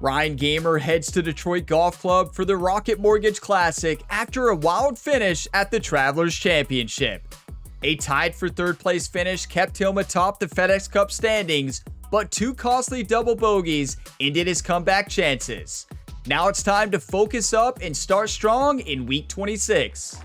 Ryan Gamer heads to Detroit Golf Club for the Rocket Mortgage Classic after a wild finish at the Travelers Championship. A tied for third place finish kept him atop the FedEx Cup standings, but two costly double bogeys ended his comeback chances. Now it's time to focus up and start strong in week 26.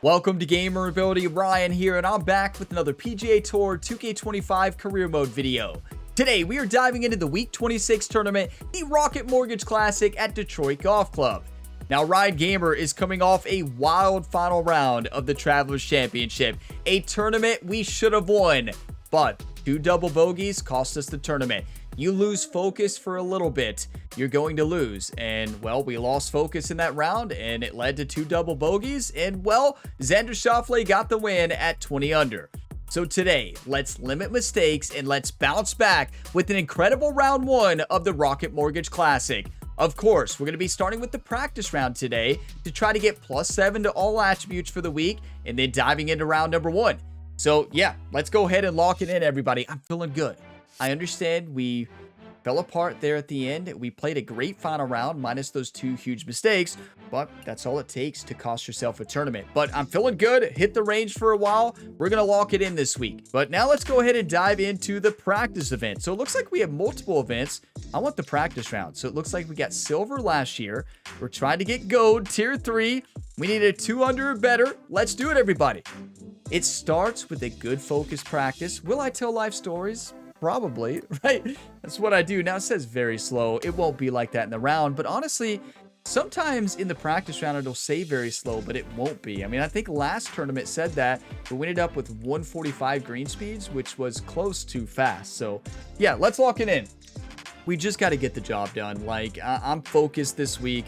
Welcome to Gamer Ability, Ryan here, and I'm back with another PGA Tour 2K25 career mode video. Today, we are diving into the Week 26 tournament, the Rocket Mortgage Classic at Detroit Golf Club. Now, Ryan Gamer is coming off a wild final round of the Travelers Championship, a tournament we should have won, but two double bogeys cost us the tournament. You lose focus for a little bit, you're going to lose. And, well, we lost focus in that round, and it led to two double bogeys, and, well, Xander Schauffele got the win at 20 under. So today, let's limit mistakes and let's bounce back with an incredible round one of the Rocket Mortgage Classic. Of course, we're going to be starting with the practice round today to try to get +7 to all attributes for the week and then diving into round number one. So yeah, let's go ahead and lock it in, everybody. I'm feeling good. I understand we fell apart there at the end. We played a great final round minus those two huge mistakes, but that's all it takes to cost yourself a tournament. But I'm feeling good. Hit the range for a while. We're going to lock it in this week. But now let's go ahead and dive into the practice event. So it looks like we have multiple events. I want the practice round. So it looks like we got silver last year. We're trying to get gold, tier 3. We need a 2 under or better. Let's do it, everybody. It starts with a good focus practice. Will I tell life stories? Probably, right? That's what I do. Now it says very slow. It won't be like that in the round, but honestly, sometimes in the practice round, it'll say very slow, but it won't be. I mean, I think last tournament said that, but we ended up with 145 green speeds, which was close to fast. So yeah, let's lock it in. We just got to get the job done. Like, I'm focused this week.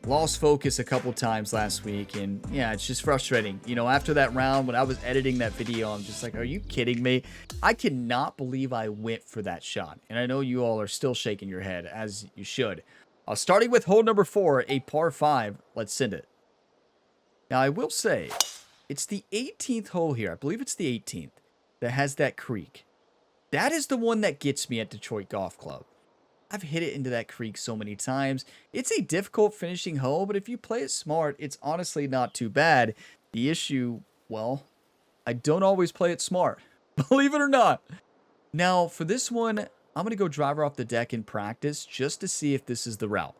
Lost focus a couple times last week, and yeah, it's just frustrating. You know, after that round, when I was editing that video, I'm just like, are you kidding me? I cannot believe I went for that shot, and I know you all are still shaking your head, as you should. Starting with hole number 4, a par 5. Let's send it. Now, I will say, it's the 18th hole here. I believe it's the 18th that has that creek. That is the one that gets me at Detroit Golf Club. I've hit it into that creek so many times. It's a difficult finishing hole, but if you play it smart, it's honestly not too bad. The issue, well, I don't always play it smart, believe it or not. Now, for this one, I'm going to go driver off the deck in practice just to see if this is the route.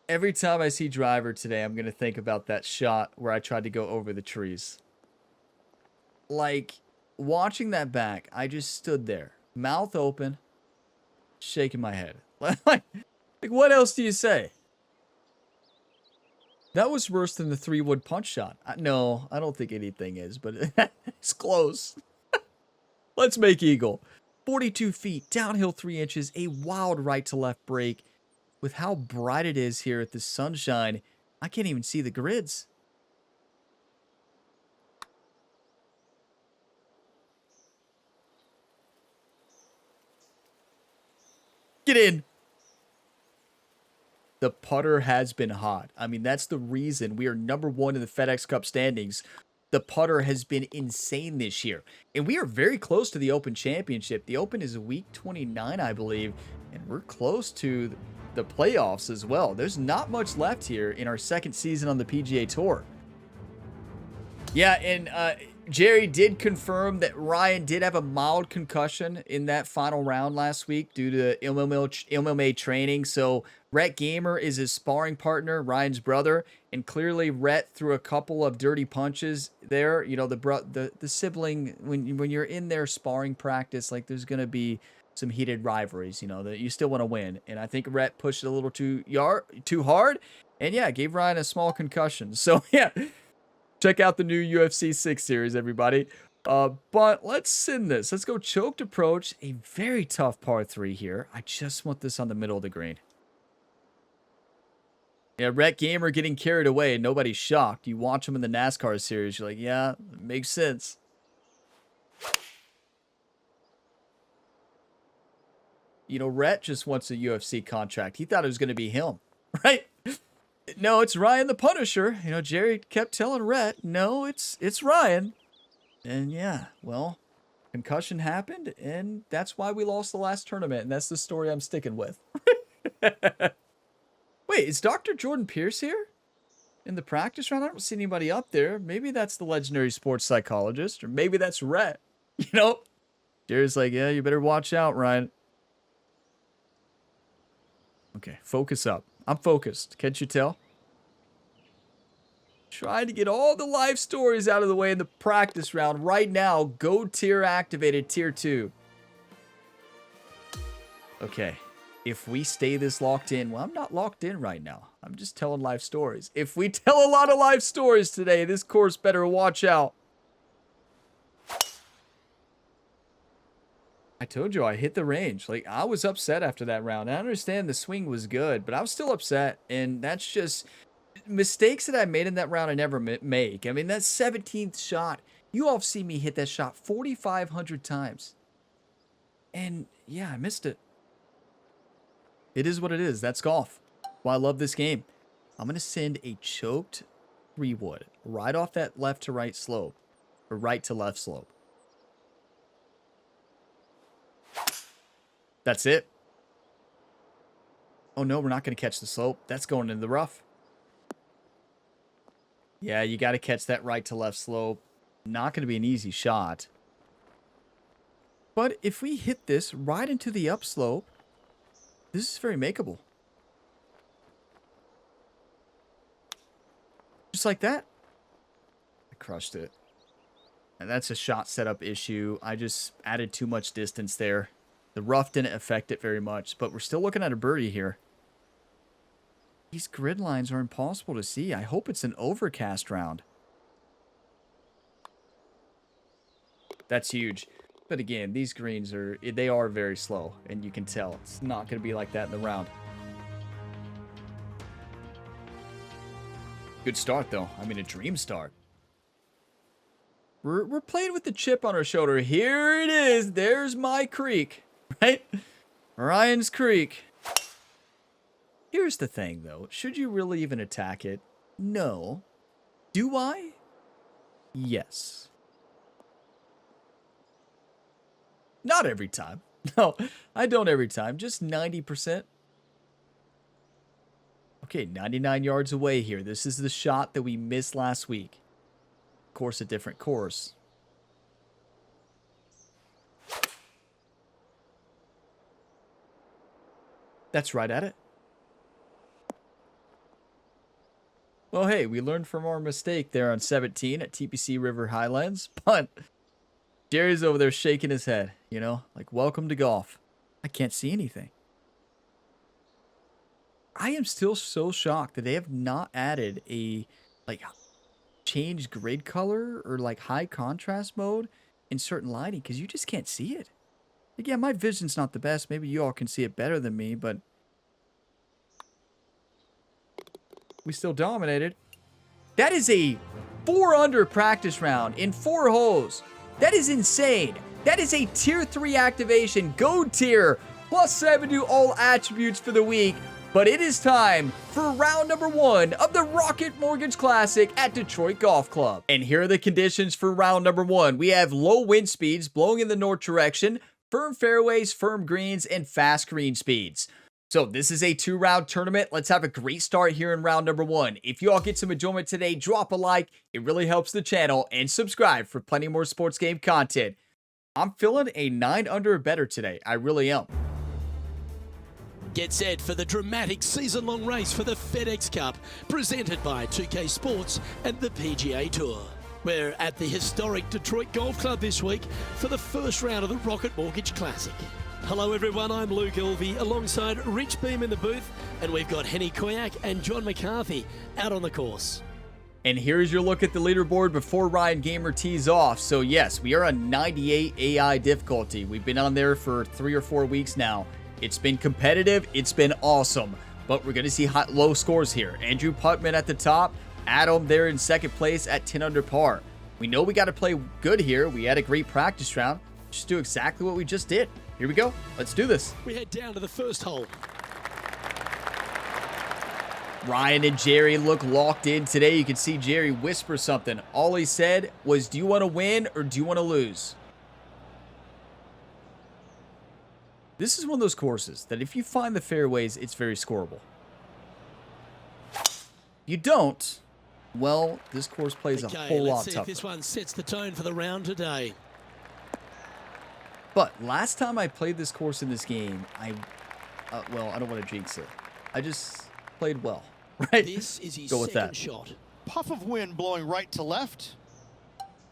Every time I see driver today, I'm going to think about that shot where I tried to go over the trees. Like, watching that back, I just stood there, mouth open, shaking my head. Like, what else do you say? That was worse than the 3-wood punch shot. No, I don't think anything is, but it's close. Let's make eagle. 42 feet, downhill 3 inches, a wild right to left break. With how bright it is here at the sunshine, I can't even see the grids. Get in. The putter has been hot. I mean, that's the reason we are number 1 in the FedEx Cup standings. The putter has been insane this year. And we are very close to the Open Championship. The Open is week 29, I believe. And we're close to the playoffs as well. There's not much left here in our second season on the PGA Tour. Yeah, and Jerry did confirm that Ryan did have a mild concussion in that final round last week due to MMA training. So Rhett Gamer is his sparring partner, Ryan's brother, and clearly Rhett threw a couple of dirty punches there. You know, the sibling, when you're in their sparring practice, like, there's gonna be some heated rivalries. You know, that you still want to win, and I think Rhett pushed it a little too hard, and yeah, gave Ryan a small concussion. So yeah. Check out the new UFC 6 series, everybody. But let's send this. Let's go choked approach. A very tough par 3 here. I just want this on the middle of the green. Yeah, Rhett Gamer getting carried away and nobody's shocked. You watch him in the NASCAR series, you're like, yeah, it makes sense. You know, Rhett just wants a UFC contract. He thought it was going to be him, right? No, it's Ryan the Punisher. You know, Jerry kept telling Rhett, no, it's Ryan. And yeah, well, concussion happened, and that's why we lost the last tournament, and that's the story I'm sticking with. Wait, is Dr. Jordan Pierce here? In the practice round? I don't see anybody up there. Maybe that's the legendary sports psychologist, or maybe that's Rhett. You know? Jerry's like, yeah, you better watch out, Ryan. Okay, focus up. I'm focused. Can't you tell? Trying to get all the life stories out of the way in the practice round. Right now, go tier activated, tier 2. Okay, if we stay this locked in, well, I'm not locked in right now. I'm just telling life stories. If we tell a lot of life stories today, this course better watch out. I told you I hit the range. Like, I was upset after that round. I understand the swing was good, but I was still upset, and that's just mistakes that I made in that round I never make. I mean, that 17th shot, you all have seen me hit that shot 4,500 times. And yeah, I missed it. It is what it is. That's golf. Well, I love this game. I'm going to send a choked 3-wood right off that left to right slope, or right to left slope. That's it. Oh no, we're not going to catch the slope. That's going into the rough. Yeah, you got to catch that right to left slope. Not going to be an easy shot. But if we hit this right into the upslope, this is very makeable. Just like that. I crushed it. And that's a shot setup issue. I just added too much distance there. The rough didn't affect it very much, but we're still looking at a birdie here. These grid lines are impossible to see. I hope it's an overcast round. That's huge. But again, these greens they are very slow, and you can tell it's not going to be like that in the round. Good start, though. I mean, a dream start. We're playing with the chip on our shoulder. Here it is. There's my creek, right? Ryan's Creek. Here's the thing, though. Should you really even attack it? No. Do I? Yes. Not every time. No, I don't every time. Just 90%. Okay, 99 yards away here. This is the shot that we missed last week. Of course, a different course. That's right at it. Well, hey, we learned from our mistake there on 17 at TPC River Highlands, but Jerry's over there shaking his head, you know, like, welcome to golf. I can't see anything. I am still so shocked that they have not added a, like, change grid color or, like, high contrast mode in certain lighting, because you just can't see it. Like, yeah, my vision's not the best. Maybe you all can see it better than me, but we still dominated. That is a 4-under practice round in 4 holes. That is insane. That is a tier 3 activation. Go tier. +7 to all attributes for the week. But it is time for round number 1 of the Rocket Mortgage Classic at Detroit Golf Club. And here are the conditions for round number 1. We have low wind speeds blowing in the north direction, firm fairways, firm greens, and fast green speeds. So this is a 2-round tournament. Let's have a great start here in round number 1. If you all get some enjoyment today, drop a like. It really helps the channel, and subscribe for plenty more sports game content. I'm feeling a 9 under or better today. I really am. Get set for the dramatic season-long race for the FedEx Cup, presented by 2K Sports and the PGA Tour. We're at the historic Detroit Golf Club this week for the first round of the Rocket Mortgage Classic. Hello everyone, I'm Luke Elvey alongside Rich Beam in the booth, and we've got Henny Koyak and John McCarthy out on the course. And here's your look at the leaderboard before Ryan Gamer tees off. So yes, we are on 98 AI difficulty. We've been on there for 3 or 4 weeks now. It's been competitive, it's been awesome, but we're going to see low scores here. Andrew Putman at the top, Adam there in second place at 10 under par. We know we got to play good here. We had a great practice round. Just do exactly what we just did. Here we go. Let's do this. We head down to the first hole. Ryan and Jerry look locked in today. You can see Jerry whisper something. All he said was, do you want to win or do you want to lose? This is one of those courses that if you find the fairways, it's very scoreable. You don't, well, this course plays a whole lot tougher. If this one sets the tone for the round today. But last time I played this course in this game, well, I don't want to jinx it. I just played well, right? This is his Go with second that. shot. Puff of wind blowing right to left.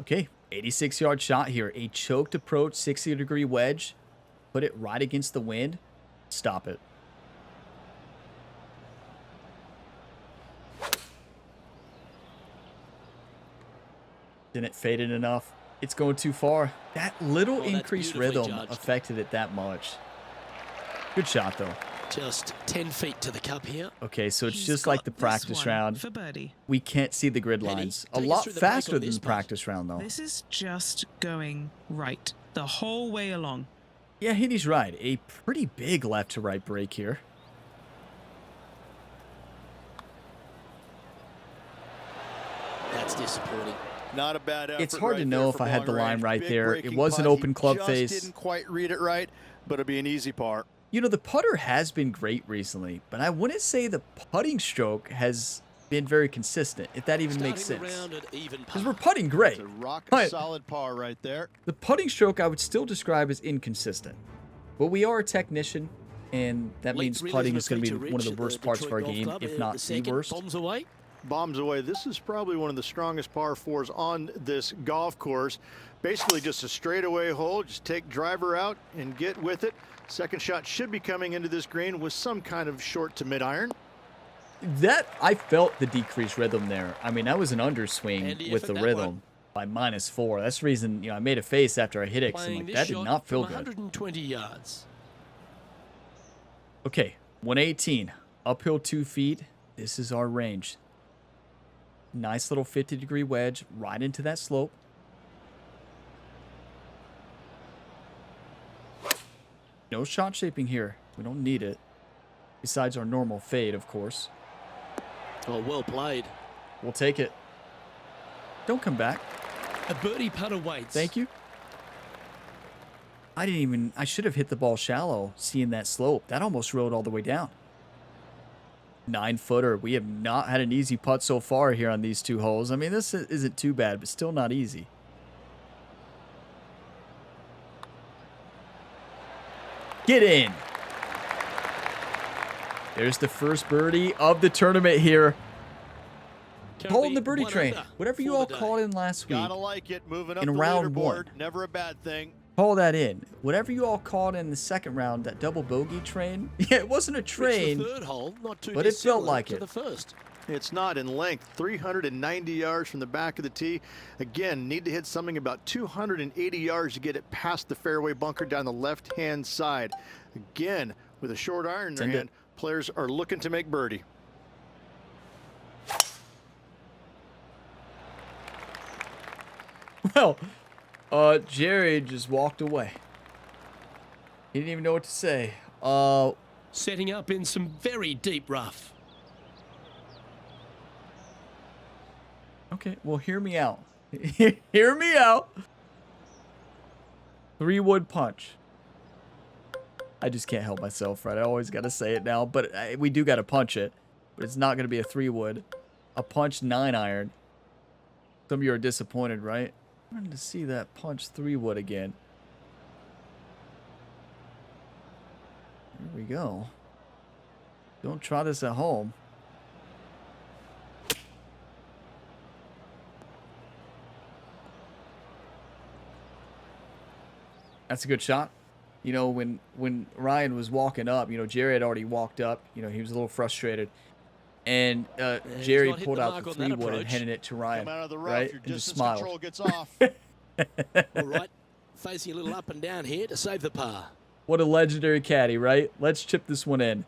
Okay, 86-yard shot here. A choked approach, 60-degree wedge. Put it right against the wind. Stop it. Didn't fade it enough. It's going too far. That little increased rhythm affected it that much. Good shot, though. Just 10 feet to the cup here. Okay, so it's just like the practice round. For birdie. We can't see the grid lines. A lot faster than the practice round, though. This is just going right the whole way along. Yeah, Henny's right. A pretty big left to right break here. That's disappointing. Not a bad effort. It's hard to right know there if for I had the long line range. right Big there. It breaking was an putt. open He club just face. Didn't quite read it right, but it'll be an easy par. You know, the putter has been great recently, but I wouldn't say the putting stroke has been very consistent, if that even makes sense. Because we're putting great. It's a rock But solid par right there. the putting stroke I would still describe as inconsistent. But we are a technician, and that means putting is going to be one of the worst parts of our game, if not the worst. Bombs away. Bombs away. This is probably one of the strongest par fours on this golf course. Basically just a straightaway hole. Just take driver out and get with it. Second shot should be coming into this green with some kind of short to mid iron. That, I felt the decreased rhythm there. I mean, that was an underswing with the rhythm by -4. That's the reason, you know, I made a face after I hit it. 'Cause I'm like, that did not feel good. 120 yards. Okay, 118. Uphill 2 feet. This is our range. Nice little 50-degree wedge right into that slope. No shot shaping here. We don't need it. Besides our normal fade, of course. Oh, well played. We'll take it. Don't come back. A birdie putt awaits. Thank you. I should have hit the ball shallow, seeing that slope. That almost rode all the way down. 9-footer. We have not had an easy putt so far here on these 2 holes. I mean, this isn't too bad, but still not easy. Get in. There's the first birdie of the tournament here. Holding the birdie train. Whatever you all called in last week. Gotta like it. Moving up in the round leaderboard. 1. Never a bad thing. Call that in. Whatever you all called in the second round, that double bogey train. Yeah, it wasn't a train, the third hole, not too but it felt like it. The first. It's not in length. 390 yards from the back of the tee. Again, need to hit something about 280 yards to get it past the fairway bunker down the left-hand side. Again, with a short iron in their hand, players are looking to make birdie. Well, Jerry just walked away. He didn't even know what to say. Setting up in some very deep rough. Okay, well, hear me out. Hear me out. 3-wood punch. I just can't help myself, right? I always got to say it now, but we do got to punch it. But it's not going to be a 3-wood. A punch 9-iron. Some of you are disappointed, right? I wanted to see that punch 3-wood again. Here we go. Don't try this at home. That's a good shot. You know, when Ryan was walking up, you know, Jerry had already walked up. You know, he was a little frustrated. And Jerry pulled out the 3-wood and handed it to Ryan, right? And just smiled. Gets off. All right, facing a little up and down here to save the par. What a legendary caddy, right? Let's chip this one in.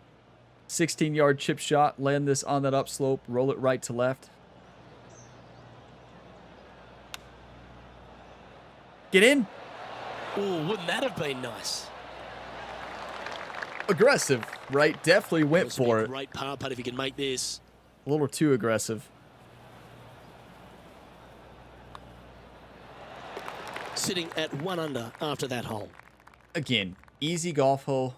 16-yard chip shot. Land this on that upslope. Roll it right to left. Get in. Oh, wouldn't that have been nice? Aggressive, right? Definitely went for it. Great par putt if you can make this. A little too aggressive. Sitting at 1 under after that hole. Again, easy golf hole.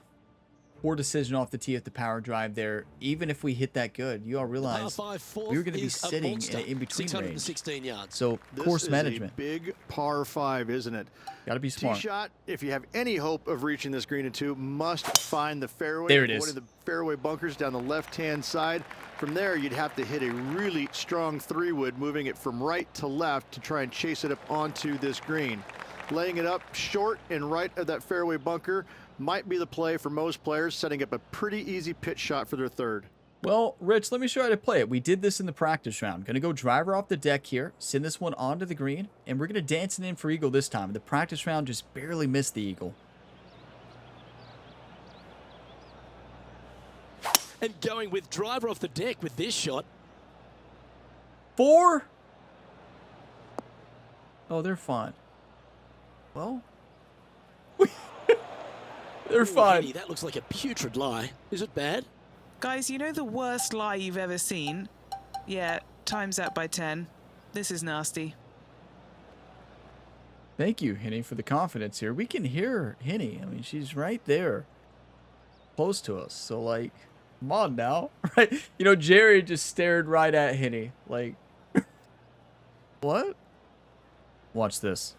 Poor decision off the tee at the power drive there. Even if we hit that good, you all realize we were going to be sitting in between range. 616 yards. So course management. This is a big par 5, isn't it? Got to be smart. Tee shot, if you have any hope of reaching this green in 2, must find the fairway. There it is. One of the fairway bunkers down the left-hand side. From there, you'd have to hit a really strong 3-wood, moving it from right to left to try and chase it up onto this green. Laying it up short and right of that fairway bunker might be the play for most players, setting up a pretty easy pitch shot for their 3rd. Well, Rich, let me show you how to play it. We did this in the practice round. Going to go driver off the deck here, send this one onto the green, and we're going to dance it in for eagle this time. The practice round just barely missed the eagle. And going with driver off the deck with this shot. 4. Oh, they're fine. Well, they're fine. That looks like a putrid lie. Is it bad? Guys, you know the worst lie you've ever seen? Yeah, times that by 10. This is nasty. Thank you, Henny, for the confidence here. We can hear Henny. I mean, she's right there, close to us. So, like, come on now, right? You know, Jerry just stared right at Henny. Like, what? Watch this.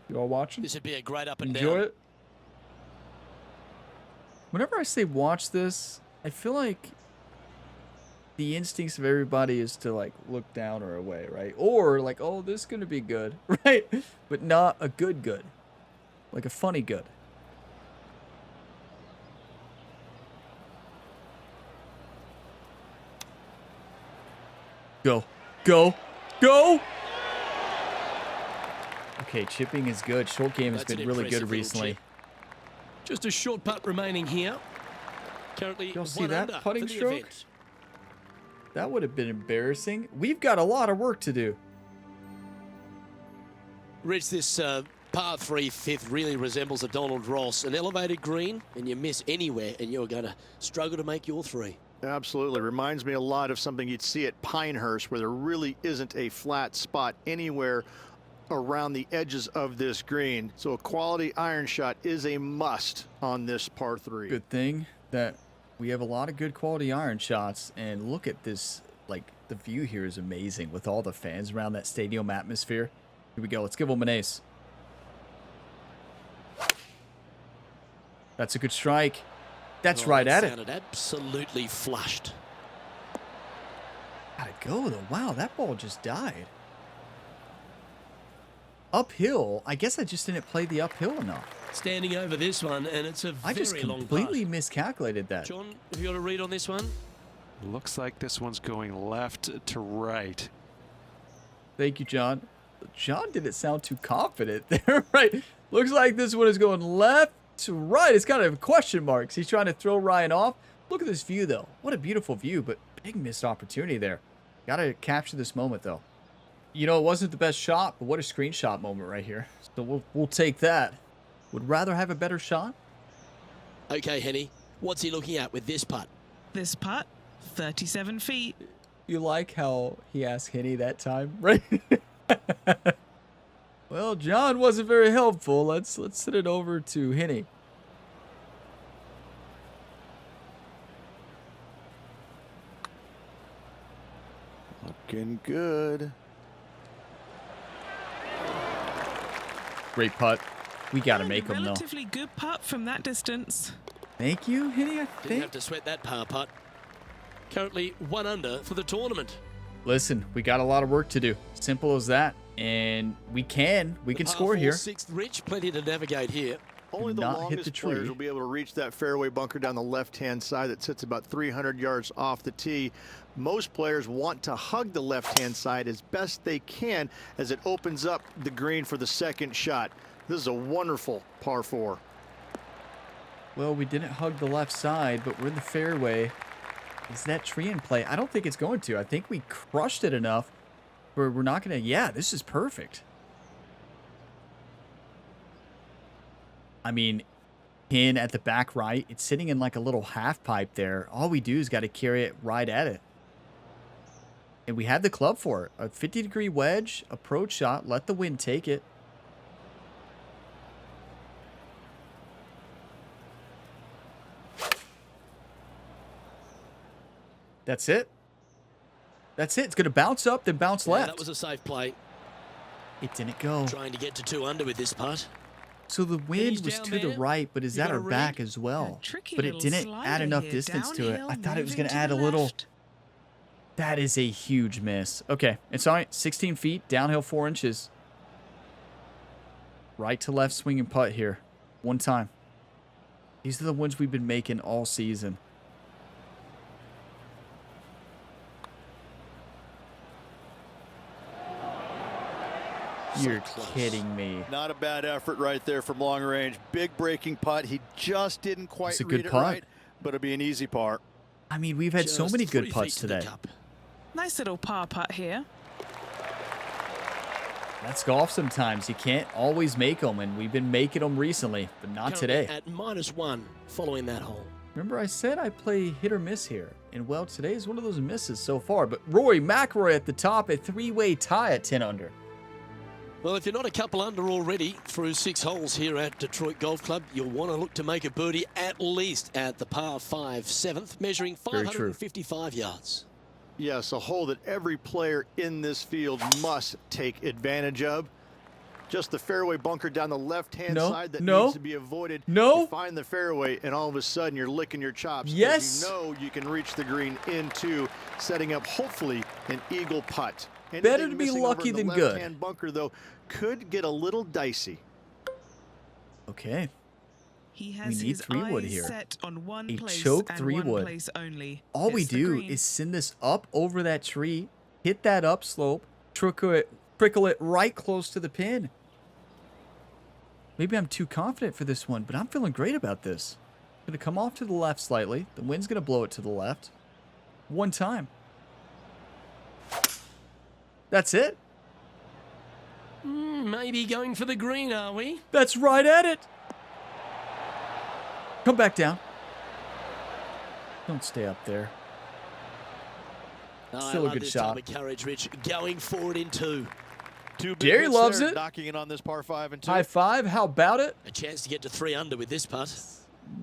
You all watching? This would be a great up and Enjoy down. it. Whenever I say watch this, I feel like the instincts of everybody is to like look down or away, right? Or like, oh, this is gonna be good, right? But not a good. Like a funny good. Go. Okay, chipping is good. Short game has That's been an really good impressive little recently. chip. Just a short putt remaining here. Currently, Y'all see 1 that under putting for the stroke? event. That would have been embarrassing. We've got a lot of work to do. Rich, this par 3 fifth really resembles a Donald Ross, an elevated green, and you miss anywhere, and you're going to struggle to make your 3. Absolutely. Reminds me a lot of something you'd see at Pinehurst, where there really isn't a flat spot anywhere around the edges of this green. So a quality iron shot is a must on this par 3. Good thing that we have a lot of good quality iron shots. And look at this. Like, the view here is amazing with all the fans around that stadium atmosphere. Here we go. Let's give them an ace. That's a good strike. That's right that at it. sounded absolutely flushed. Gotta go, though. Wow, that ball just died. Uphill. I guess I just didn't play the uphill enough. Standing over this one, and it's a I just very long completely putt. miscalculated that. John, have you got a read on this one? Looks like this one's going left to right. Thank you, John. John didn't sound too confident there, right? Looks like this one is going left to right. It's kind of question marks. He's trying to throw Ryan off. Look at this view, though. What a beautiful view, but big missed opportunity there. Got to capture this moment, though. You know, it wasn't the best shot, but what a screenshot moment right here. So we'll take that. Would rather have a better shot? Okay, Henny, what's he looking at with this putt? This putt, 37 feet. You like how he asked Henny that time, right? Well, John wasn't very helpful. Let's send it over to Henny. Looking good. Great putt. We got to make him, though. Relatively good putt from that distance. Thank you, Henny, I Didn't think. have to sweat that par putt. Currently 1 under for the tournament. Listen, we got a lot of work to do. Simple as that. And we can score here. 6th, Rich, plenty to navigate here. Only the Not hit longest the tree. players will be able to reach that fairway bunker down the left-hand side that sits about 300 yards off the tee. Most players want to hug the left-hand side as best they can as it opens up the green for the second shot. This is a wonderful par 4. Well, we didn't hug the left side, but we're in the fairway. Is that tree in play? I don't think it's going to. I think we crushed it enough where we're not going to... Yeah, this is perfect. I mean, pin at the back right. It's sitting in like a little half pipe there. All we do is got to carry it right at it. And we have the club for it. A 50-degree wedge, approach shot. Let the wind take it. That's it. That's it. It's going to bounce up, then bounce left. That was a safe play. It didn't go. Trying to get to 2 under with this putt. So the wind was to the right, but is at our back as well. But it didn't add enough distance to it. I thought it was going to add a little. That is a huge miss. Okay, it's all right. 16 feet, downhill 4 inches. Right to left swinging putt here. One time. These are the ones we've been making all season. You're kidding me. Not a bad effort right there from long range. Big breaking putt. He just didn't quite read it putt. right, but it'll be an easy par. I mean, we've had so many good 3 putts feet to the today. cup. Nice little par putt here. That's golf sometimes. You can't always make them, and we've been making them recently, but not Currently today. At -1 following that hole. Remember I said I play hit or miss here, and well, today is one of those misses so far. But Rory McIlroy at the top, a 3-way tie at 10 under. Well, if you're not a couple under already through 6 holes here at Detroit Golf Club, you'll want to look to make a birdie at least at the par 5 7th, measuring 555 yards. Yes, a hole that every player in this field must take advantage of. Just the fairway bunker down the left-hand side that needs to be avoided. You find the fairway, and all of a sudden you're licking your chops. Yes. You know you can reach the green into setting up, hopefully, an eagle putt. Better to be lucky than good. Left-hand bunker, though, could get a little dicey. Okay. He has We need his 3-wood eyes here. set on one A place choke and 3-wood. one place only. All we It's the do green. is send this up over that tree, hit that upslope, prickle it right close to the pin. Maybe I'm too confident for this one, but I'm feeling great about this. Going to come off to the left slightly. The wind's going to blow it to the left. One time. That's it. Maybe going for the green, are we? That's right at it. Come back down. Don't stay up there. Still a good shot. Type of courage, Rich. Going forward in 2. Two big Jerry hits loves there, it. knocking it on this par 5 and 2. High five. How about it? A chance to get to 3 under with this putt.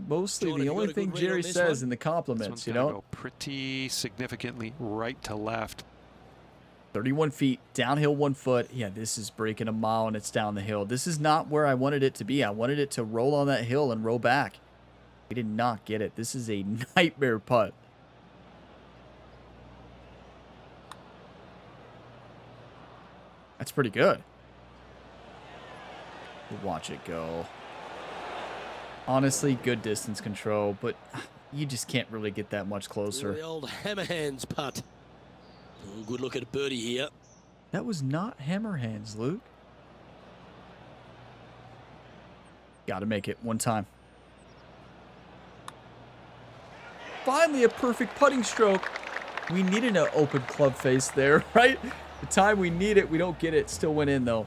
Mostly Jordan, the you only got a thing good read Jerry on this says one? in the This compliments, one's you gonna know? go pretty significantly right to left. 31 feet, downhill 1 foot. Yeah, this is breaking a mile and it's down the hill. This is not where I wanted it to be. I wanted it to roll on that hill and roll back. We did not get it. This is a nightmare putt. That's pretty good. We'll watch it go. Honestly, good distance control, but you just can't really get that much closer. The old hammer hands putt. Good look at a birdie here. That was not hammer hands, Luke. Got to make it one time. Finally, a perfect putting stroke. We needed an open club face there, right? The time we need it, we don't get it. Still went in, though.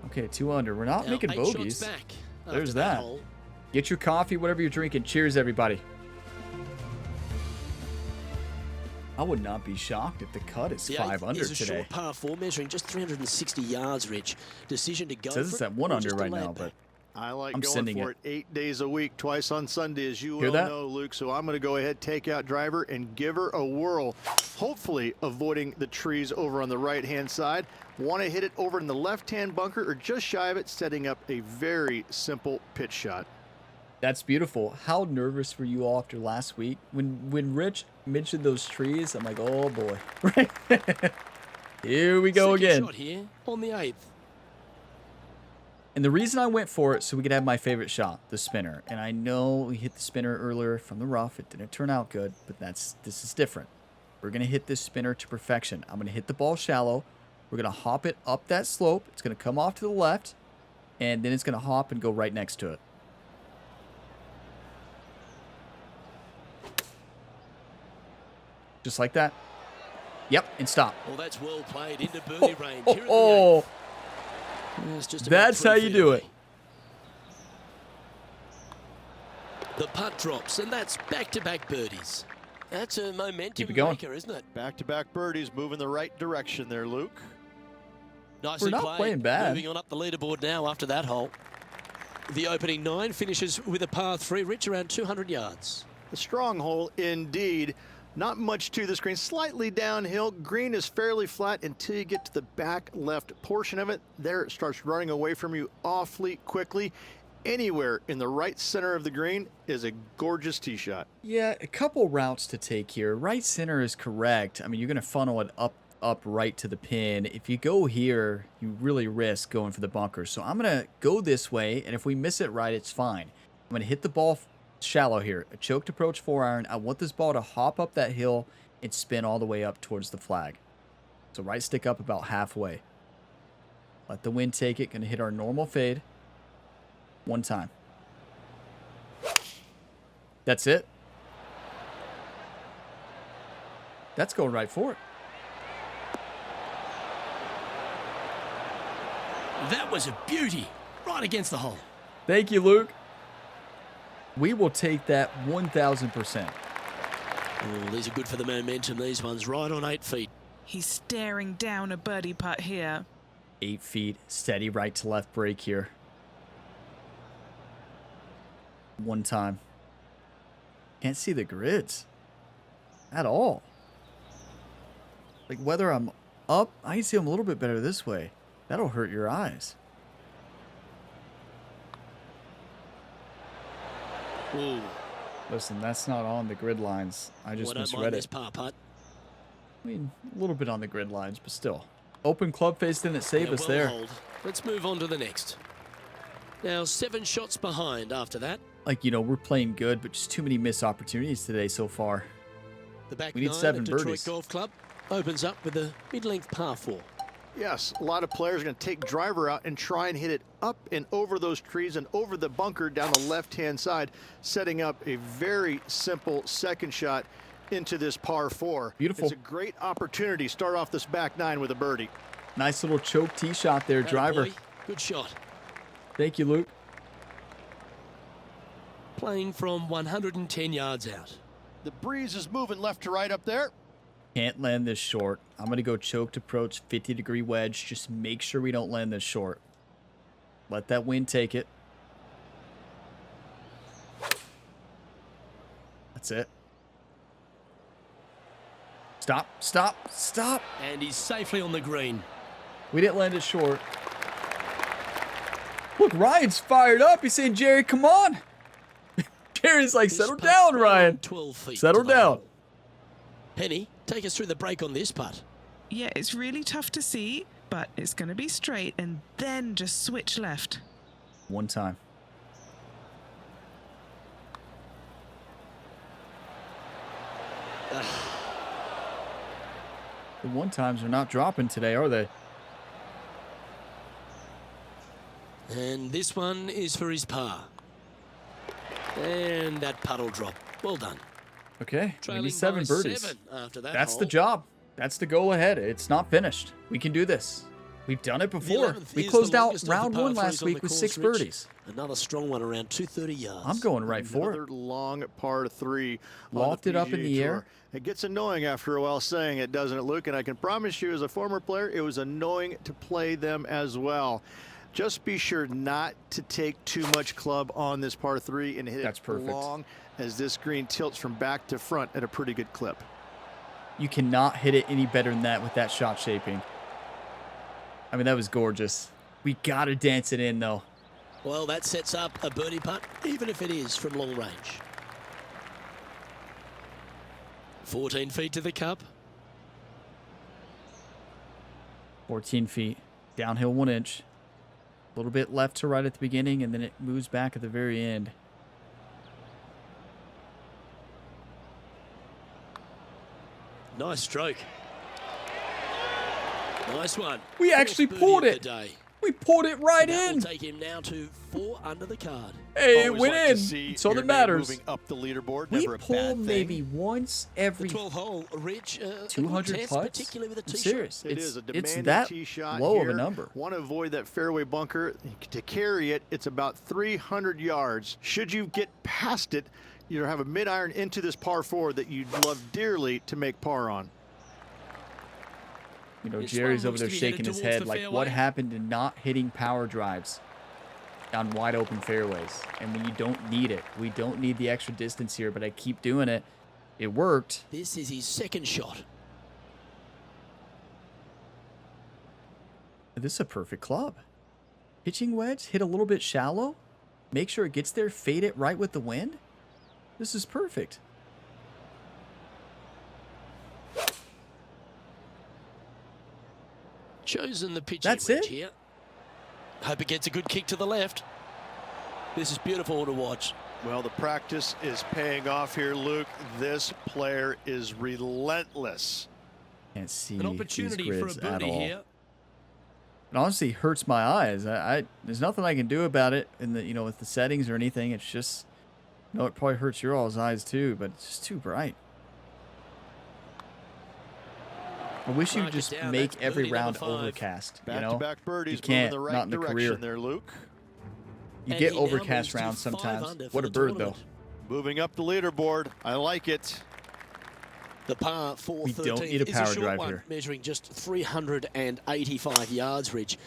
Okay, 2 under. We're not Now making 8 bogeys. shots back There's after that. hole. Get your coffee, whatever you're drinking. Cheers, everybody. I would not be shocked if the cut is The 5 eighth under is a today. short par 4, measuring just 360 yards, Rich. Decision to go Says for it's it, at 1 or under just a right lay now, it but back? I like I'm going sending for it. it 8 days a week, twice on Sunday, as you Hear well that? know, Luke. So I'm going to go ahead, take out driver, and give her a whirl. Hopefully avoiding the trees over on the right-hand side. Want to hit it over in the left-hand bunker or just shy of it, setting up a very simple pitch shot. That's beautiful. How nervous were you all after last week? When Rich mentioned those trees, I'm like, oh boy. Right? Here we go Second again. shot here on the 8th. And the reason I went for it, so we could have my favorite shot, the spinner. And I know we hit the spinner earlier from the rough. It didn't turn out good, but this is different. We're going to hit this spinner to perfection. I'm going to hit the ball shallow. We're going to hop it up that slope. It's going to come off to the left, and then it's going to hop and go right next to it. Just like that. Yep, and stop. Well, that's well played into birdie range. Here at the Oh, eighth. It's just about that's 3 how you feet do away. it. The putt drops, and that's back-to-back birdies. That's a momentum Keep it going. maker, isn't it? Back-to-back birdies, moving the right direction there, Luke. Nicely We're not played. playing bad. Moving on up the leaderboard now after that hole. The opening 9 finishes with a par 3, Rich, around 200 yards. A strong hole indeed. Not much to this green, slightly downhill. Green is fairly flat until you get to the back left portion of it. There it starts running away from you awfully quickly. Anywhere in the right center of the green is a gorgeous tee shot. Yeah, a couple routes to take here. Right center is correct. I mean, you're going to funnel it up right to the pin. If you go here, you really risk going for the bunker. So I'm going to go this way, and if we miss it right, it's fine. I'm going to hit the ball shallow here. A choked approach 4-iron. I want this ball to hop up that hill and spin all the way up towards the flag. So right stick up about halfway. Let the wind take it. Going to hit our normal fade. One time. That's it. That's going right for it. That was a beauty. Right against the hole. Thank you, Luke. We will take that 1,000%. Oh, these are good for the momentum, these ones. Right on 8 feet. He's staring down a birdie putt here. 8 feet. Steady right to left break here. One time. Can't see the grids at all. Like whether I'm up, I can see them a little bit better this way. That'll hurt your eyes. Ooh. Listen, that's not on the grid lines. I just Well, don't misread mind this it. par putt. I mean, a little bit on the grid lines, but still. Open club face didn't save Yeah, us well there. hold. Let's move on to the next. Now 7 shots behind after that. Like, you know, we're playing good, but just too many missed opportunities today so far. The back We need 9 7 at Detroit birdies. Golf Club opens up with a mid-length par 4. Yes, a lot of players are going to take driver out and try and hit it up and over those trees and over the bunker down the left-hand side, setting up a very simple second shot into this par 4. Beautiful. It's a great opportunity to start off this back 9 with a birdie. Nice little choke tee shot there, Atta driver. boy. Good shot. Thank you, Luke. Playing from 110 yards out. The breeze is moving left to right up there. Can't land this short. I'm going to go choked approach, 50-degree wedge. Just make sure we don't land this short. Let that wind take it. That's it. Stop, stop, stop. And he's safely on the green. We didn't land it short. Look, Ryan's fired up. He's saying, Jerry, come on. Jerry's like, This settle putt's down, right Ryan. on 12 feet Settle to the down. hole. Penny, take us through the break on this putt. Yeah, it's really tough to see, but it's going to be straight and then just switch left. One time. The one times are not dropping today, are they? And this one is for his par. And that putt'll drop. Well done. Okay, we Trailing need 7 by birdies. 7 after that That's hole. the job. That's the goal ahead. It's not finished. We can do this. We've done it The before. 11th We is closed the out longest of the round par 1 threes last on the week with course, 6 Rich. birdies. Another strong one around 230 yards. I'm going right for Another it. long par 3. on Loft it up in PGA the Tour. air. It gets annoying after a while saying it, doesn't it, Luke? And I can promise you, as a former player, it was annoying to play them as well. Just be sure not to take too much club on this par 3 and hit That's it perfect. long, as this green tilts from back to front at a pretty good clip. You cannot hit it any better than that with that shot shaping. I mean, that was gorgeous. We got to dance it in, though. Well, that sets up a birdie putt, even if it is from long range. 14 feet to the cup. 14 feet. Downhill 1 inch. A little bit left to right at the beginning, and then it moves back at the very end. Nice stroke. Nice one. We actually Fourth pulled birdie of it. the day. We pulled it right That in. will take him now to 4 under the card. Hey, it Always went like to in. see It's all your that name matters. moving up the leaderboard. We Never a pull bad maybe thing. once The every 12th hole, Rich, 200 putts. particularly with a I'm tee serious. It is a It's demanding that tee shot low of here. a number. Want to avoid that fairway bunker. To carry it, it's about 300 yards. Should you get past it, you have a mid-iron into this par 4 that you'd love dearly to make par on. You know, This Jerry's one over looks there to be headed shaking his towards head the like, fairway. what happened to not hitting power drives on wide open fairways? And when you don't need it, we don't need the extra distance here, but I keep doing it. It worked. This is his second shot. This is a perfect club. Pitching wedge, hit a little bit shallow. Make sure it gets there, fade it right with the wind. This is perfect. Chosen the pitching That's wedge it? here. Hope it gets a good kick to the left. This is beautiful to watch. Well, the practice is paying off here, Luke. This player is relentless. Can't see An opportunity these for a grids at birdie all. here. It honestly hurts my eyes. There's nothing I can do about it in the with the settings or anything. It's just it probably hurts your all's eyes too, but it's just too bright. I wish you Mark could it just down. make That's every birdie round number 5. overcast. Back-to-back birdies, you can't, moving the right not in the direction career. there, Luke. You And get he now overcast moves to rounds 5 sometimes. under for What a the bird tournament. though. Moving up the leaderboard. I like it. The par 4 We don't need a is power short drive one, here. measuring just 385 yards, Rich.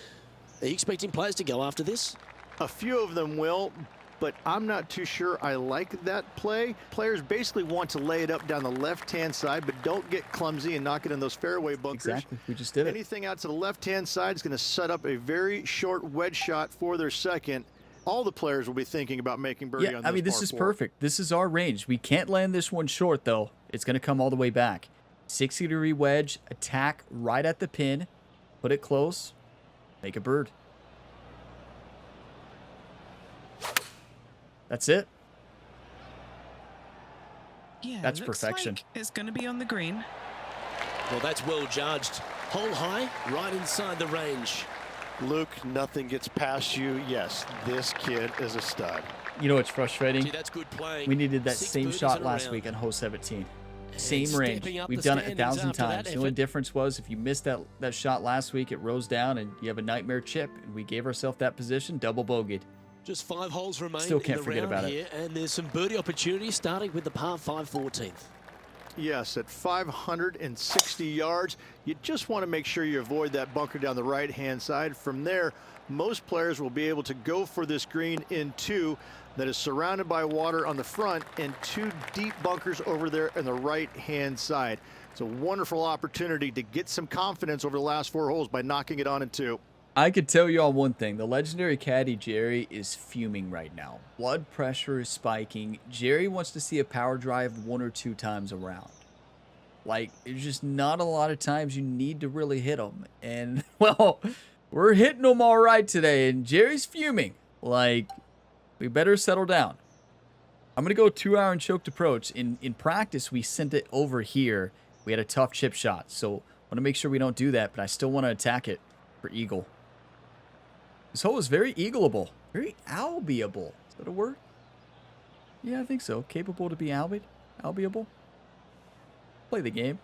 Are you expecting players to go after this? A few of them will, but I'm not too sure I like that play. Players basically want to lay it up down the left-hand side, but don't get clumsy and knock it in those fairway bunkers. Exactly. We just did it. Anything out to the left-hand side is going to set up a very short wedge shot for their second. All the players will be thinking about making birdie on Yeah, I mean, this is perfect. This is our range. We can't land this one short, though. It's going to come all the way back. 60-degree wedge, attack right at the pin, put it close, make a bird. That's it. Yeah, That's looks perfection. like it's going to be on the green. Well, that's well judged. Hole high, right inside the range. Luke, nothing gets past you. Yes, this kid is a stud. You know what's frustrating? Gee, that's good playing. We needed that 6 same birdies shot in a last round. week on hole 17. And Same range. stepping up We've the done it a standings 1,000 after that times. The only effort. difference was if you missed that shot last week, it rose down and you have a nightmare chip. And we gave ourselves that position, double bogeyed. Just 5 holes remain Still can't in the forget round about it. here, and there's some birdie opportunities starting with the par 5 14th. Yes, at 560 yards, you just want to make sure you avoid that bunker down the right-hand side. From there, most players will be able to go for this green in 2 that is surrounded by water on the front and 2 deep bunkers over there on the right-hand side. It's a wonderful opportunity to get some confidence over the last 4 holes by knocking it on in 2. I could tell you all one thing. The legendary caddy Jerry is fuming right now. Blood pressure is spiking. Jerry wants to see a power drive 1 or 2 times around. Like, there's just not a lot of times you need to really hit them. And, well, we're hitting them all right today. And Jerry's fuming. Like, we better settle down. I'm going to go 2-iron choked approach. In practice, we sent it over here. We had a tough chip shot. So, I want to make sure we don't do that. But I still want to attack it for eagle. This hole is very eagleable. Very albiable. Is that a word? Yeah, I think so. Capable to be albiable. Play the game.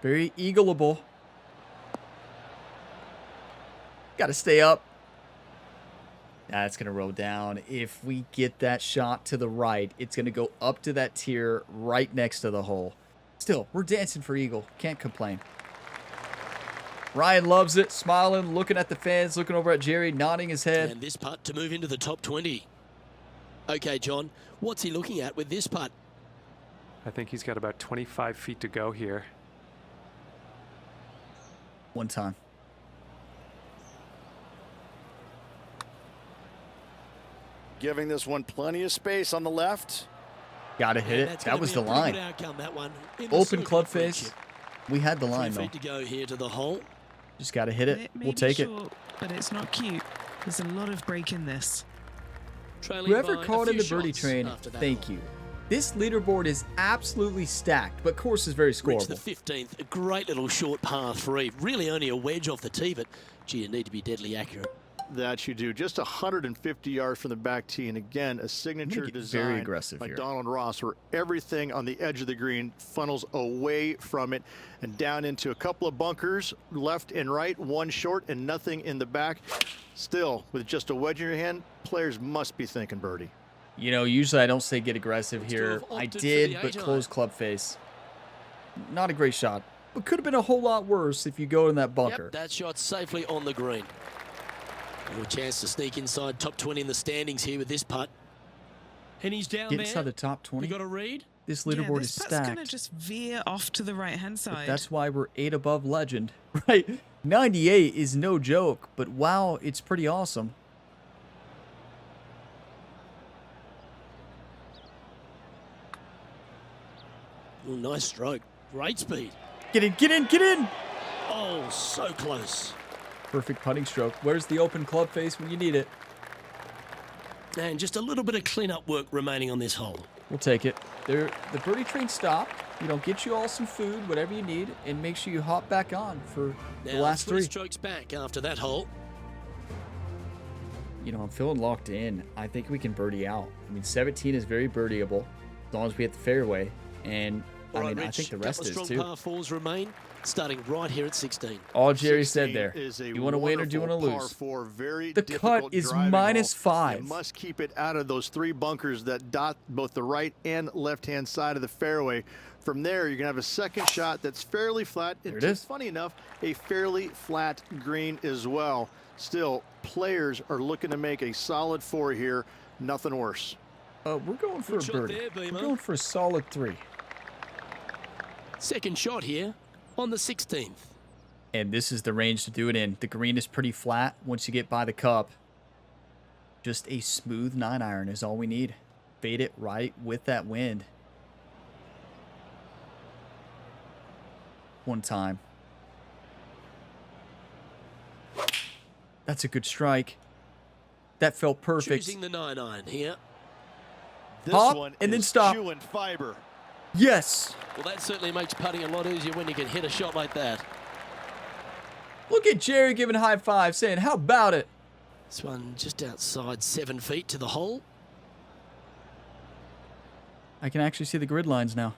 Very eagleable. Got to stay up. That's going to roll down. If we get that shot to the right, it's going to go up to that tier right next to the hole. Still, we're dancing for eagle. Can't complain. Ryan loves it, smiling, looking at the fans, looking over at Jerry, nodding his head. And this putt to move into the top 20. Okay, John, what's he looking at with this putt? I think he's got about 25 feet to go here. One time. Giving this one plenty of space on the left. Got to hit And it. that's That gonna was be the a pretty line. good outcome, that one. In the Open circle club friendship. face. We had the 3 line, though. feet to go here to the hole. Just got to hit it. It may We'll be take it. short, but it's not cute. There's a lot of break in this. Trailing Whoever by a called in few the birdie shots train, after that thank hole. you. This leaderboard is absolutely stacked, but course is very Reach the scoreable. 15th, a great little short par 3. Really only a wedge off the tee, but gee, you need to be deadly accurate. That you do. Just 150 yards from the back tee, and again, a signature get design very aggressive by here. Donald Ross, where everything on the edge of the green funnels away from it and down into a couple of bunkers, left and right, one short and nothing in the back. Still, with just a wedge in your hand, players must be thinking birdie. You know, usually I don't say get aggressive Looks to here. have I opted for did, the but 8-iron. close club face. Not a great shot, but could have been a whole lot worse if you go in that bunker. Yep, that shot safely on the green. A little chance to sneak inside top 20 in the standings here with this putt. And he's down Get there. inside the top We 20. got a read. This Yeah, leaderboard this is putt's gonna stacked. just veer off to the right-hand side. That's why we're 8 above legend, right? 98 is no joke, but wow, it's pretty awesome. Oh, nice stroke. Great speed. Get in, get in, get in! Oh, so close. Perfect putting stroke. Where's the open club face when you need it? And just a little bit of cleanup work remaining on this hole. We'll take it. The birdie train stopped. You know, get you all some food, whatever you need, and make sure you hop back on for the Now, last 3. strokes back after that hole. You know, I'm feeling locked in. I think we can birdie out. I mean, 17 is very birdieable as long as we hit the fairway. And, All I right, mean, I Rich, think the couple rest of is strong too. par 4s remain, starting right here at 16. All Jerry said 16 there. is a You want to win or do you want to wonderful lose? par 4, very The cut difficult is driving minus hole. 5. You must keep it out of those 3 bunkers that dot both the right and left-hand side of the fairway. From there, you're going to have a second shot that's fairly flat. There it It's, is. funny enough, a fairly flat green as well. Still, players are looking to make a solid 4 here. Nothing worse. We're going for Good a shot birdie. there, We're Beamer. going for a solid 3. Second shot here on the 16th. And this is the range to do it in. The green is pretty flat once you get by the cup. Just a smooth 9-iron is all we need. Fade it right with that wind. One time. That's a good strike. That felt perfect. Choosing the 9-iron here. This Hop, one and then is stop. chewing fiber. Yes. Well, that certainly makes putting a lot easier when you can hit a shot like that. Look at Jerry giving high five, saying, how about it? This one just outside 7 feet to the hole. I can actually see the grid lines now.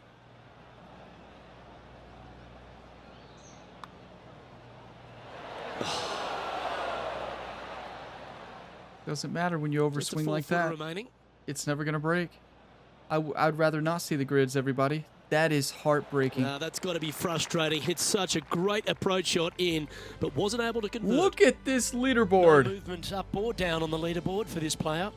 Doesn't matter when you Just a overswing full like footer that. remaining. It's never going to break. I'd rather not see the grids, everybody. That is heartbreaking. Now, that's got to be frustrating. Hit such a great approach shot in, but wasn't able to convert. Look at this No leaderboard. movement up or down on the leaderboard for this player.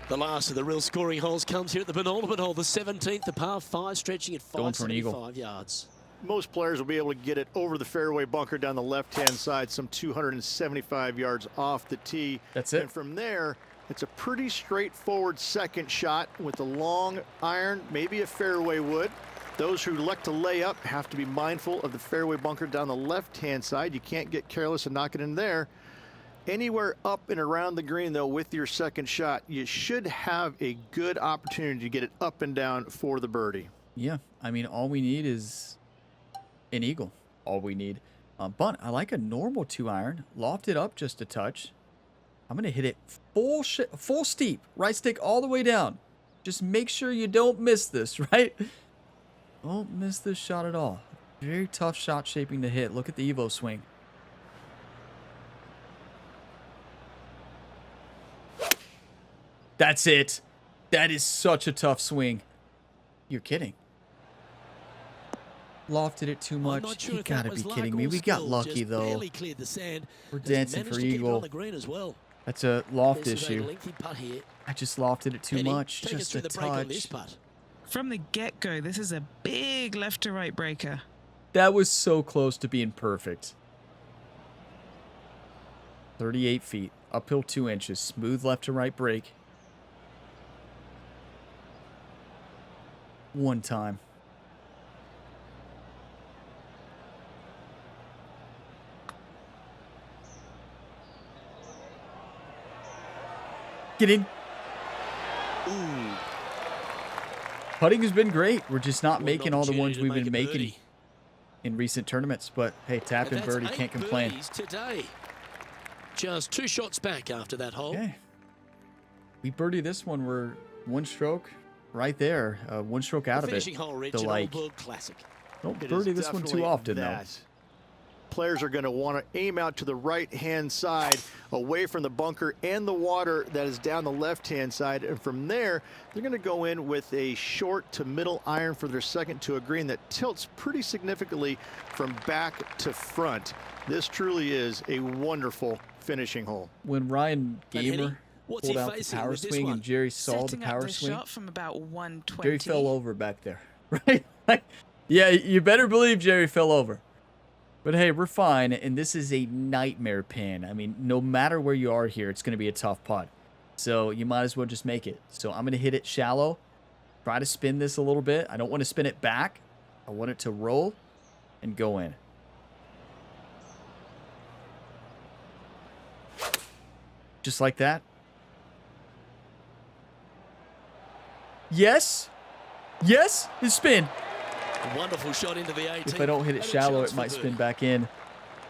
The last of the real scoring holes comes here at the penultimate hole, the 17th, the par 5, stretching at Going for an eagle. 575 yards. Most players will be able to get it over the fairway bunker down the left-hand side, some 275 yards off the tee. That's it. And from there, it's a pretty straightforward second shot with a long iron, maybe a fairway wood. Those who elect to lay up have to be mindful of the fairway bunker down the left-hand side. You can't get careless and knock it in there. Anywhere up and around the green, though, with your second shot, you should have a good opportunity to get it up and down for the birdie. Yeah, I mean, all we need is an eagle. All we need. But I like a normal 2-iron. Loft it up just a touch. I'm going to hit it full steep. Right stick all the way down. Just make sure you don't miss this, right? Don't miss this shot at all. Very tough shot shaping to hit. Look at the Evo swing. That's it. That is such a tough swing. You're kidding. Lofted it too I'm much. not sure You if that gotta was be luck kidding me. or We got skill, lucky just though. barely cleared the sand. We're Has dancing managed for to keep it eagle. on the green as well. That's a loft This is a issue. lengthy putt here. I just lofted it too Penny, much. take us Just through a the break on this touch. putt. From the get-go, this is a big left to right breaker. That was so close to being perfect. 38 feet. Uphill 2 inches. Smooth left to right break. One time. Get in. putting has been great. We're just not What an making all the ones opportunity we've to been make a making birdie. in recent tournaments. But hey, tap And in that's birdie, 8 can't complain. birdies today. Just 2 shots back after that hole. Okay. We birdie this one. We're 1 stroke right there. 1 stroke out The of it. finishing hole, Rich, So, an like, old world classic. don't It is birdie this one too definitely often, that. Players are going to want to aim out to the right-hand side, away from the bunker and the water that is down the left-hand side. And from there, they're going to go in with a short to middle iron for their second to a green that tilts pretty significantly from back to front. This truly is a wonderful finishing hole. though. When Ryan And Henny, Gamer what's pulled he out the facing power with this swing one? and Jerry saw the Setting up power the swing, shot from about 120. Jerry fell over back there, right? Like, yeah, you better believe Jerry fell over. But hey, we're fine, and this is a nightmare pin. I mean, no matter where you are here, it's going to be a tough putt. So you might as well just make it. So I'm going to hit it shallow, try to spin this a little bit. I don't want to spin it back. I want it to roll and go in. Just like that. Yes. Yes. His spin. A wonderful shot into the 18. If I don't hit it And a shallow, chance it for might spin birdie. back in.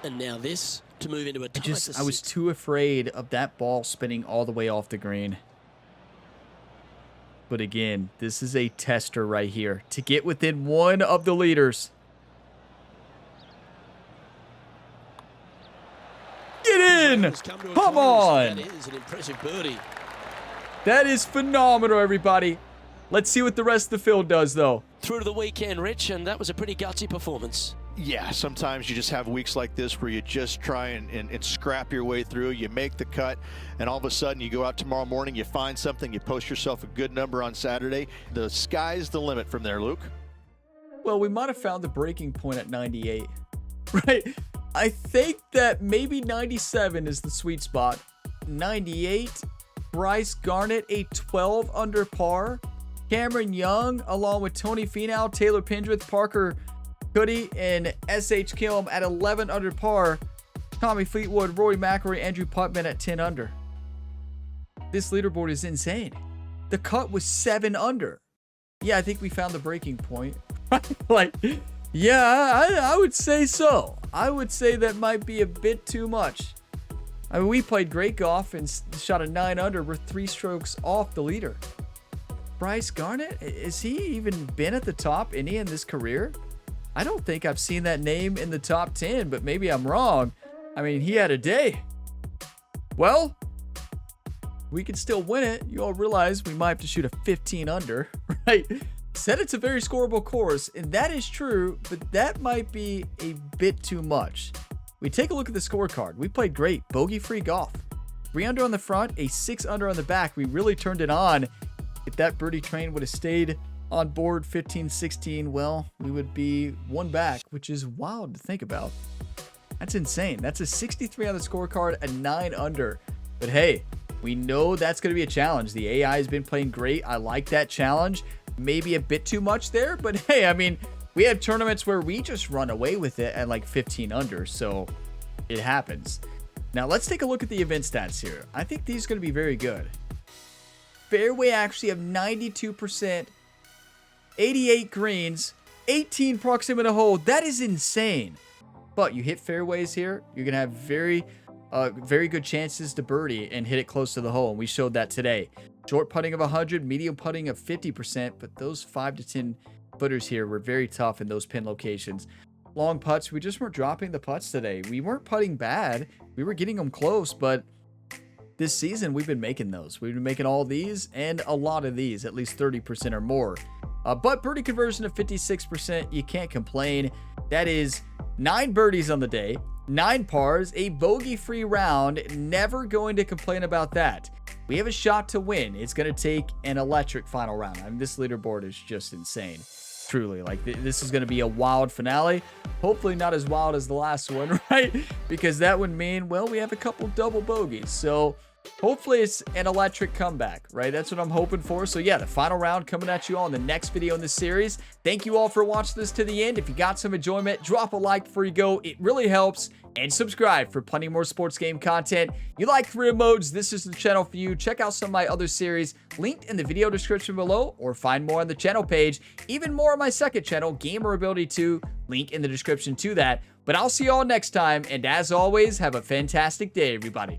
And now this to move into a tie. I was too afraid of that ball spinning all the way off the green. But again, this is a tester right here to get within one of the leaders. Get in! Come on! That is an impressive birdie. That is phenomenal, everybody. Let's see what the rest of the field does, though. Through to the weekend, Rich, and that was a pretty gutsy performance. Yeah, sometimes you just have weeks like this where you just try and scrap your way through. You make the cut, and all of a sudden you go out tomorrow morning, you find something, you post yourself a good number on Saturday. The sky's the limit from there, Luke. Well, we might have found the breaking point at 98, right? I think that maybe 97 is the sweet spot. 98, Bryce Garnett, a 12 under par. Cameron Young, along with Tony Finau, Taylor Pendrith, Parker Cuddy, and S.H. Kilm at 11 under par. Tommy Fleetwood, Rory McIlroy, Andrew Putman at 10 under. This leaderboard is insane. The cut was 7 under. Yeah, I think we found the breaking point. Like, yeah, I would say so. I would say that might be a bit too much. I mean, we played great golf and shot a 9 under. We're 3 strokes off the leader. Bryce Garnett, has he even been at the top any in this career? I don't think I've seen that name in the top 10, but maybe I'm wrong. I mean, he had a day. Well, we can still win it. You all realize we might have to shoot a 15 under, right? Said it's a very scoreable course, and that is true, but that might be a bit too much. We take a look at the scorecard. We played great, bogey-free golf. 3 under on the front, a 6 under on the back. We really turned it on. If that birdie train would have stayed on board 15, 16, well, we would be 1 back, which is wild to think about. That's insane. That's a 63 on the scorecard, a 9 under. But hey, we know that's going to be a challenge. The AI has been playing great. I like that challenge. Maybe a bit too much there, but hey, I mean, we have tournaments where we just run away with it at like 15 under, so it happens. Now, let's take a look at the event stats here. I think these are going to be very good. Fairway actually of 92%, 88 greens, 18 proximity to hole. That is insane. But you hit fairways here, you're going to have very good chances to birdie and hit it close to the hole. And we showed that today. Short putting of 100, medium putting of 50%, but those 5 to 10 footers here were very tough in those pin locations. Long putts, we just weren't dropping the putts today. We weren't putting bad. We were getting them close, but this season we've been making those. We've been making all these and a lot of these, at least 30% or more. But birdie conversion of 56%, you can't complain. That is 9 birdies on the day, 9 pars, a bogey-free round. Never going to complain about that. We have a shot to win. It's going to take an electric final round. I mean, this leaderboard is just insane. Truly, like, this is going to be a wild finale. Hopefully not as wild as the last one, right? Because that would mean, well, we have a couple double bogeys. So hopefully it's an electric comeback, right? That's what I'm hoping for. So yeah, the final round coming at you all in the next video in this series. Thank you all for watching this to the end. If you got some enjoyment, drop a like before you go. It really helps. And subscribe for plenty more sports game content. You like career modes, this is the channel for you. Check out some of my other series linked in the video description below, or find more on the channel page. Even more on my second channel, Gamer Ability 2, link in the description to that. But I'll see you all next time, and as always, have a fantastic day, everybody.